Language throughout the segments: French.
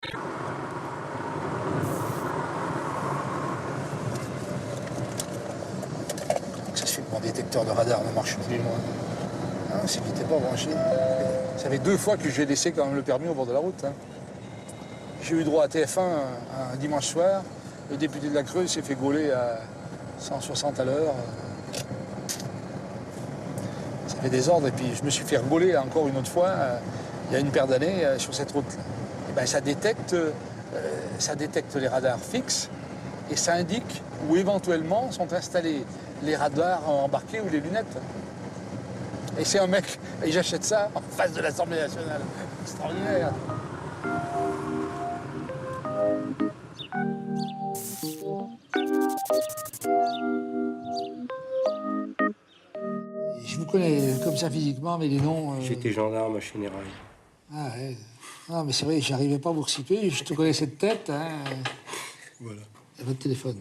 Ça se fait que mon détecteur de radar ne marche plus, moi. Hein, c'est qu'il n'était pas branché. Ça fait 2 fois que j'ai laissé quand même le permis au bord de la route. Hein. J'ai eu droit à TF1 un dimanche soir. Le député de la Creuse s'est fait gauler à 160 à l'heure. Ça fait des ordres. Et puis je me suis fait gauler encore une autre fois, il y a une paire d'années, sur cette route-là. Et ben, ça détecte les radars fixes et ça indique où éventuellement sont installés les radars embarqués ou les lunettes. Et c'est un mec, et j'achète ça en face de l'Assemblée nationale. Extraordinaire. Je vous connais comme ça physiquement, mais les noms... J'étais gendarme à Chénérail. Ah ouais. Non, mais c'est vrai, j'arrivais pas à vous resituer. Je te connaissais de tête, hein. Voilà. Et votre téléphone.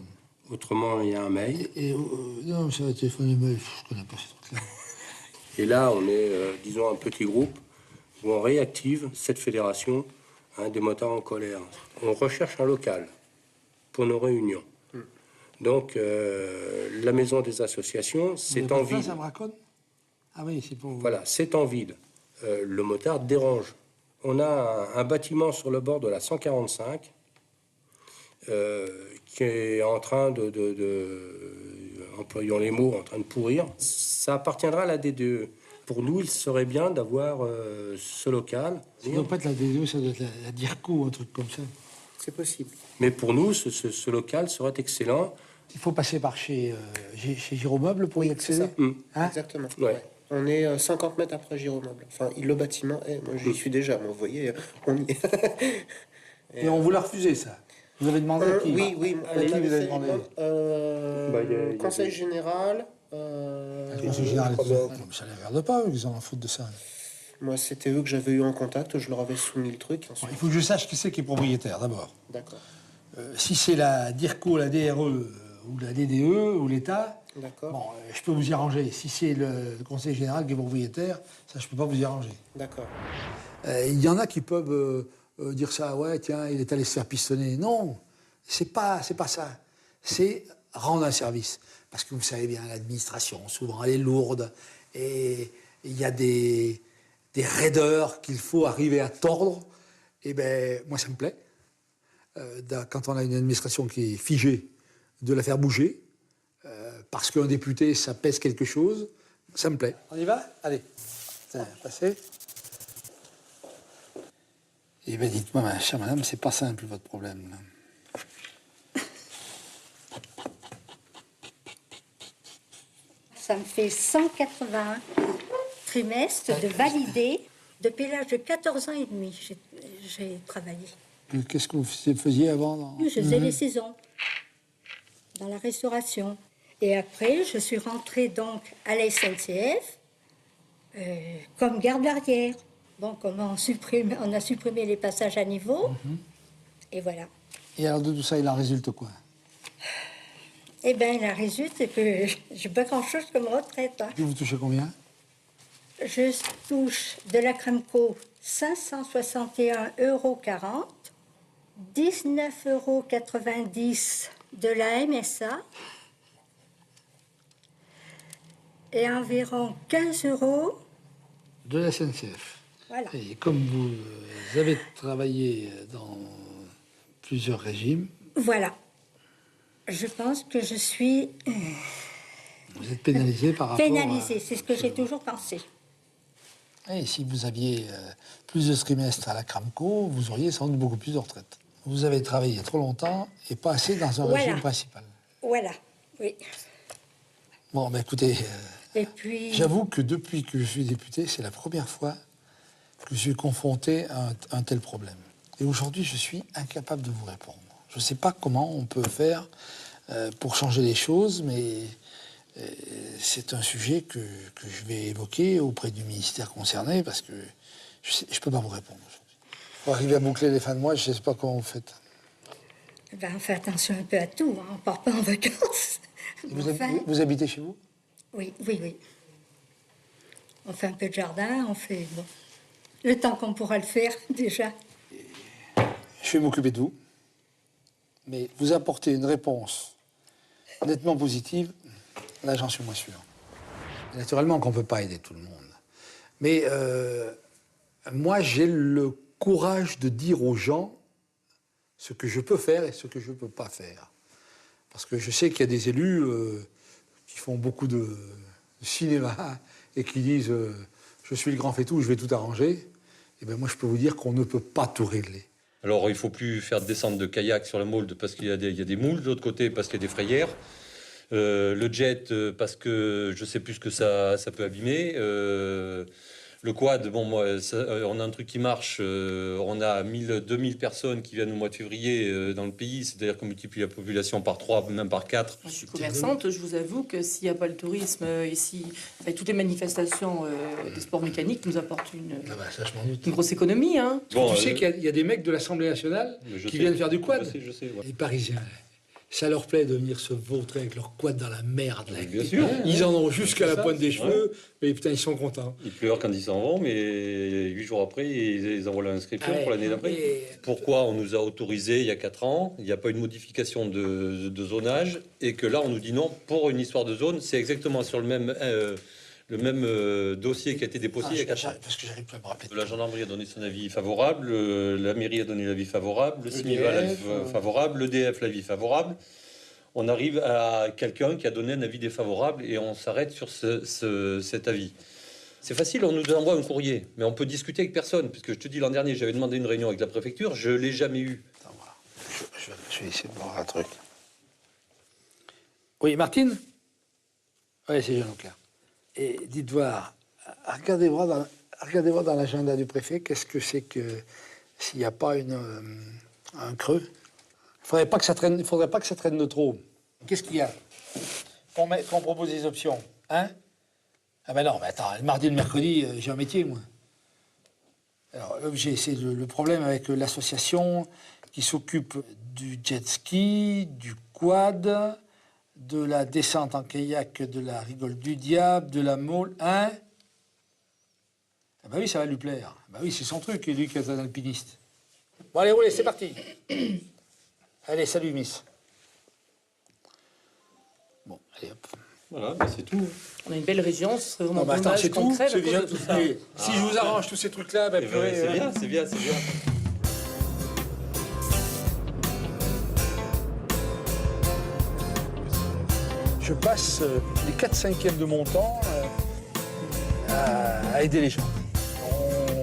Autrement, il y a un mail. Non, c'est votre téléphone et mail. Je connais pas ces trucs-là. Et là, on est, disons, un petit groupe où on réactive cette fédération, hein, des motards en colère. On recherche un local pour nos réunions. Donc, la maison des associations, c'est en vide. Ça me raconte. Ah oui, c'est pour vous. Voilà, c'est en vide. Le motard dérange. On a un bâtiment sur le bord de la 145 qui est en train employons les mots, en train de pourrir. Ça appartiendra à la DDE. Pour nous, il serait bien d'avoir ce local. Ça ne doit pas être la DDE, ça doit être la DIRCO ou un truc comme ça. C'est possible. Mais pour nous, ce local serait excellent. Il faut passer par chez Giromeuble pour y accéder. Hein? Exactement. Ouais. On est 50 mètres après Giromeuble. Enfin, le bâtiment est... Moi, j'y suis déjà. Vous voyez, on y est. Et on vous l'a refusé, ça? Vous avez demandé à qui? Oui. À qui vous avez demandé? Conseil général. Le Conseil général, ça ne les regarde pas, eux, ils en foutent de ça. Moi, c'était eux que j'avais eu en contact. Je leur avais soumis le truc. Bon, il faut que je sache qui c'est qui est propriétaire, d'abord. D'accord. Si c'est la DIRCO, la DRE ou la DDE ou l'État, bon, je peux vous y arranger. Si c'est le Conseil général qui est propriétaire, ça, je ne peux pas vous y arranger. D'accord. Il y en a qui peuvent dire ça, ouais, tiens, il est allé se faire pistonner. Non, c'est pas ça. C'est rendre un service. Parce que vous savez bien, l'administration, souvent, elle est lourde. Et il y a des raideurs qu'il faut arriver à tordre. Et bien, moi, ça me plaît. Quand on a une administration qui est figée, de la faire bouger. Parce qu'un député, ça pèse quelque chose. Ça me plaît. On y va? Allez. Tiens, passez. Eh bien, dites-moi, ma chère madame, c'est pas simple, votre problème. Ça me fait 181 trimestres de validé. Depuis l'âge de 14 ans et demi, j'ai travaillé. Qu'est-ce que vous faisiez avant? Je faisais les saisons, dans la restauration. Et après, je suis rentrée donc à la SNCF comme garde arrière. Bon, comme on a supprimé les passages à niveau, et voilà. Et alors de tout ça, il en résulte quoi? Eh bien, il en résulte que j'ai pas grand-chose comme retraite. Hein. Et vous touchez combien? Je touche de la Cremco 561,40 €, 19,90 € de la MSA et environ 15 € de la SNCF. Voilà. Et comme vous avez travaillé dans plusieurs régimes... Voilà. Je pense que je suis... Vous êtes pénalisé par rapport... Pénalisée, c'est ce que j'ai toujours pensé. Et si vous aviez plus de trimestres à la Cramco, vous auriez sans doute beaucoup plus de retraite. Vous avez travaillé trop longtemps et pas assez dans un régime principal. Voilà, oui. Bon, ben écoutez, et puis... j'avoue que depuis que je suis député, c'est la première fois que je suis confronté à un tel problème. Et aujourd'hui, je suis incapable de vous répondre. Je ne sais pas comment on peut faire pour changer les choses, mais c'est un sujet que je vais évoquer auprès du ministère concerné, parce que je ne peux pas vous répondre aujourd'hui. Pour arriver à boucler les fins de mois, je ne sais pas comment vous faites. Ben, on fait attention un peu à tout, hein. On ne part pas en vacances. Vous habitez chez vous? Oui. On fait un peu de jardin, on fait... Bon, le temps qu'on pourra le faire, déjà. Je vais m'occuper de vous. Mais vous apportez une réponse nettement positive, là j'en suis moins sûr. Naturellement qu'on ne peut pas aider tout le monde. Mais moi j'ai le courage de dire aux gens ce que je peux faire et ce que je ne peux pas faire. Parce que je sais qu'il y a des élus qui font beaucoup de cinéma et qui disent je suis le grand fait-tout, je vais tout arranger. Et bien moi je peux vous dire qu'on ne peut pas tout régler. Alors, il ne faut plus faire descendre de kayak sur la Maulde parce qu'il y a des moules, de l'autre côté parce qu'il y a des frayères. Le jet parce que je ne sais plus ce que ça peut abîmer. Le quad, bon, moi, on a un truc qui marche. On a 2000 personnes qui viennent au mois de février dans le pays. C'est-à-dire qu'on multiplie la population par 3, même par 4. Je suis commerçante, je vous avoue que s'il n'y a pas le tourisme ici, toutes les manifestations des sports mécaniques nous apportent une grosse économie. Hein. Bon, tu sais qu'il y a des mecs de l'Assemblée nationale qui viennent faire du quad. Je sais, ouais. Les Parisiens, ça leur plaît de venir se vautrer avec leur quad dans la merde. Là. Bien sûr. Ils en ont jusqu'à la pointe des cheveux, mais putain, ils sont contents. Ils pleurent quand ils s'en vont, mais 8 jours après, ils envoient l'inscription pour l'année d'après. Pourquoi on nous a autorisé il y a 4 ans, il n'y a pas eu de modification de zonage, et que là, on nous dit non, pour une histoire de zone, c'est exactement sur le même dossier qui a été déposé il y a 4 ans. Parce que j'arrive pas à me rappeler. La gendarmerie a donné son avis favorable, la mairie a donné l'avis favorable, le CIMIVA l'avis favorable, l'EDF l'avis favorable. On arrive à quelqu'un qui a donné un avis défavorable et on s'arrête sur cet avis. C'est facile, on nous envoie un courrier, mais on peut discuter avec personne. Puisque je te dis, l'an dernier, j'avais demandé une réunion avec la préfecture, je ne l'ai jamais eu. Attends, voilà. Je vais essayer de voir un truc. Oui, Martine? Oui, c'est Jean Leclerc. Et dites voir, regardez voir dans l'agenda du préfet, qu'est-ce que c'est que s'il n'y a pas un creux. Il ne faudrait pas que ça traîne de trop. Qu'est-ce qu'il y a qu'on propose des options, hein? Ah ben non, mais attends, le mardi et le mercredi, j'ai un métier, moi. Alors, l'objet, c'est le problème avec l'association qui s'occupe du jet ski, du quad, de la descente en kayak, de la rigole du diable, de la Maule, hein? Ah ben oui, ça va lui plaire. Ben oui, c'est son truc, lui qui est un alpiniste. Bon, allez, roulez, c'est parti. Allez, salut, Miss. Bon, allez, hop. Voilà, ben c'est tout. On a une belle région, ce serait vraiment Non, mais attends, dommage c'est qu'on tout. crève à C'est cause bien. de tout ça. Si je vous arrange tous ces trucs-là, ben, Eh ben, purée, c'est bien, c'est bien, c'est bien. je passe les 4/5e de mon temps à aider les gens.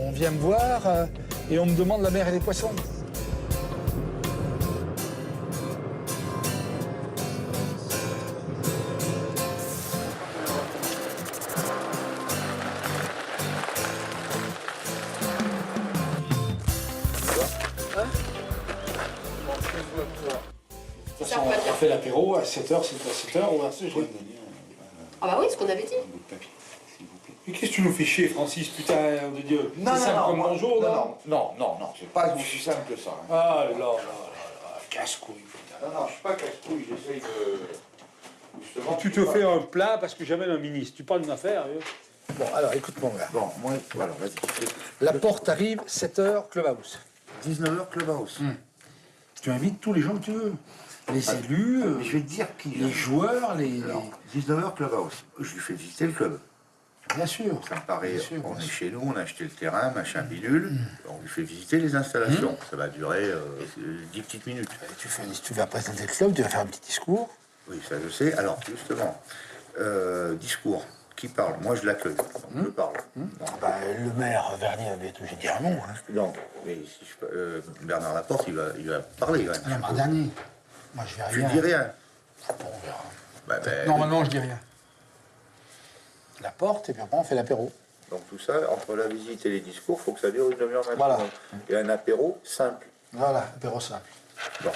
On vient me voir et on me demande la mer et les poissons. On fait l'apéro à 7h, c'est à 7h, on va se joindre. Ah bah oui, ce qu'on avait dit. Mais qu'est-ce que tu nous fais chier, Francis, putain de Dieu? Non, C'est non, simple non, comme bonjour, non, c'est pas aussi simple que ça. Hein. Ah là là là, casse-couille, putain. Non, je suis pas casse-couille, j'essaye de... Justement, Tu te fais un plat parce que j'amène un ministre. Tu parles d'une affaire. Bon, alors écoute mon gars. Bon, moi, voilà, vas-y. La porte arrive, 7h, Clubhouse. 19h, Clubhouse. Tu invites tous les gens que tu veux. Les élus, Je vais te dire qui... les joueurs, les... Alors, 19h, Clubhouse. Je lui fais visiter le club. Bien sûr. Ça me paraît... Bien sûr, on bien est sûr. chez nous, on a acheté le terrain, machin bidule. On lui fait visiter les installations. Ça va durer 10 petites minutes. Tu vas présenter le club, tu vas faire un petit discours. Oui, ça je sais. Alors, justement, discours. Qui parle? Moi, je l'accueille. Donc, je parle. Bah, le maire Vernier avait été obligé de dire non. Hein. Non, mais si Bernard Laporte, il va parler quand même. Non, mais dernier. Moi, je vais Tu rien. dis rien. Bon, on verra. Bah, ben, Normalement, je dis rien. La porte, et puis après, on fait l'apéro. donc tout ça, entre la visite et les discours, il faut que ça dure une demi-heure maximum. Voilà. Et un apéro simple. Voilà, apéro simple. Bon.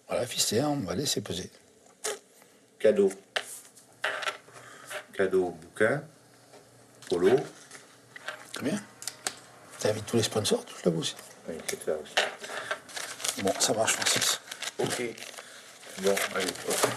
Voilà, fisté, on va laisser poser. Cadeau. Cadeau, bouquin, polo. Combien? T'invites tous les sponsors, toute la bourse. Oui, c'est ça aussi. Bon, ça marche, Francis. Ok. Bon, allez. Ok.